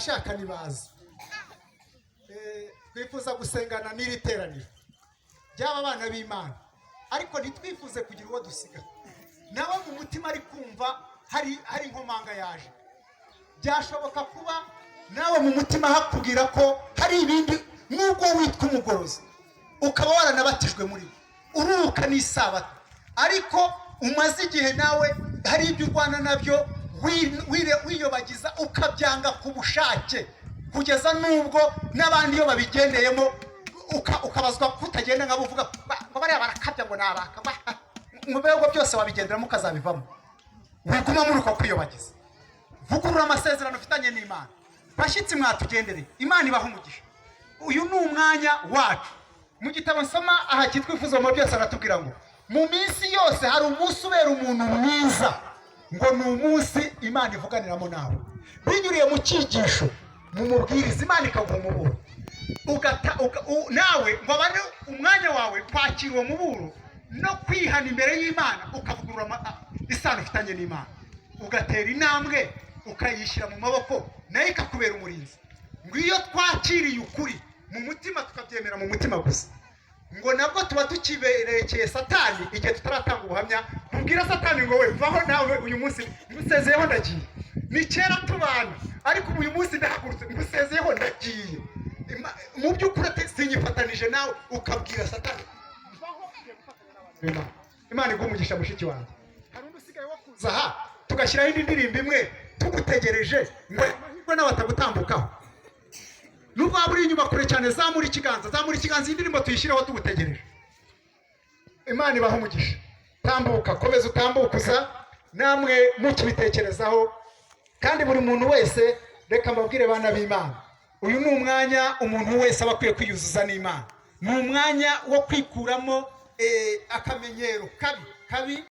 batabishaka nibaza. Twifuza gusengana n'iri teraniro ry'aba bana b'Imana, ariko ntitwifuze kugira uwo dusiga. Nawe mu mutima ari kumva hari inkomanga yaje. Byashoboka kuba nawe mu mutima hakubwira ko hari ibindi, nubwo witwa umugorozi ukaba waranabatijwe muri ururuka n'Isabato, ariko umaze igihe nawe hari ibyo urwana nabyo wiyobagiza ukabyanga ku bushake, kugeza nubwo n'abandi iyo babigendeyemo ukabazwa kutagenda nk'abo uvuga ngo bariya barakabya ngo nabaka mu bihugu byose wabigenderamo ukazabivamo. Wiguma muri uko kwiyobagiza. Vugurura amasezerano ufitanye n'Imana. Bashyitsi mwatugendereye, Imana ibaha umugisha. Uyu ni umwanya wacu. Mu gitabo nsoma aha kitwifuza mu byose aratubwira ngo mu minsi yose hari umunsi ubera umuntu mwiza, ngo ni umunsi Imana ivuganiramo nawe. Binyuriye mu cyigisho mu mubwiriza, Imana ikaguha umuburo nawe ngo abane umwanya wawe kwakira uwo muburo no kwihana imbere y'Imana, ukavugurura isano ufitanye n'Imana, ugatera intambwe ukayishyira mu maboko nayo ikakubera umurinzi. Ngo iyo twakiriye ukuri mu mutima tukabyemera mu mutima gusa, ngo nabwo tuba tukiberekeye Satani igihe tutaratanga ubuhamya. Kubwira Satani ngo we vaho nawe uyu munsi ngusezeyeho ndagiye. Ni kera tubana, ariko uyu munsi ndahagurutse ngusezeyeho ndagiye. Mu by'ukuri sinyifatanije nawe, ukabwira Satani vaho ugiye gufatanya n'abantu. Imana igumugisha mushiki wanjye. Hari undi usigaye wo kuza aha tugashyiraho indi ndirimbo imwe tugutegereje ngo amahirwe n'abatagutambukaho. Nubwo waba uri inyuma kure cyane, zamura ikiganza, indirimbo tuyishyireho tugutegereje. Imana ibaha umugisha. Tambuka, komeza utambukuza, namwe mukibitekerezaho. Kandi buri muntu wese, reka mbabwire bana b'Imana, uyu ni umwanya umuntu wese aba akwiye kwiyuzuza n'Imana. Ni umwanya wo kwikuramo akamenyero kabi